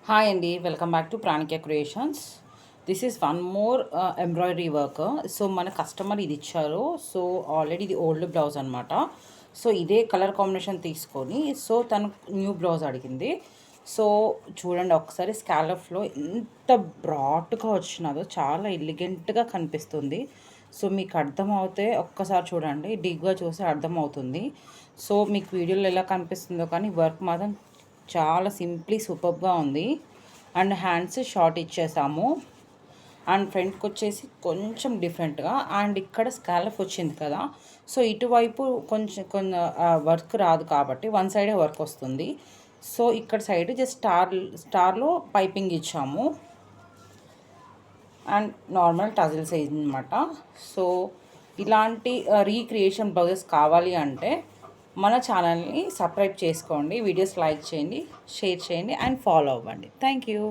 Hi అండి, welcome back to Pranikya creations. This is one more embroidery work. So మన customer ఇది ఇచ్చారు. So already ఇది ఓల్డ్ బ్లౌజ్ అనమాట. సో ఇదే కలర్ కాంబినేషన్ తీసుకొని సో తను న్యూ బ్లౌజ్ అడిగింది. సో చూడండి ఒకసారి స్కాలఫ్లో ఎంత బ్రాడ్గా వచ్చినదో చాలా ఎలిగెంట్గా కనిపిస్తుంది. సో మీకు అర్థమవుతే ఒక్కసారి చూడండి, డీప్గా చూస్తే అర్థమవుతుంది. సో మీకు వీడియోలో ఎలా కనిపిస్తుందో కానీ వర్క్ మాత్రం చాలా సింప్లీ సూపర్గా ఉంది. అండ్ హ్యాండ్స్ షార్ట్ ఇచ్చేసాము. అండ్ ఫ్రంట్కి వచ్చేసి కొంచెం డిఫరెంట్గా అండ్ ఇక్కడ స్కాలఫ్ వచ్చింది కదా. సో ఇటువైపు కొంచెం వర్క్ రాదు కాబట్టి వన్ సైడే వర్క్ వస్తుంది. సో ఇక్కడ సైడ్ జస్ట్ స్టార్లో పైపింగ్ ఇచ్చాము అండ్ నార్మల్ టజిల్ సైజ్ అనమాట. సో ఇలాంటి రీక్రియేషన్ బ్లౌజెస్ కావాలి అంటే మన ఛానల్ని సబ్స్క్రైబ్ చేసుకోండి, వీడియోస్ లైక్ చేయండి, షేర్ చేయండి అండ్ ఫాలో అవ్వండి. Thank you.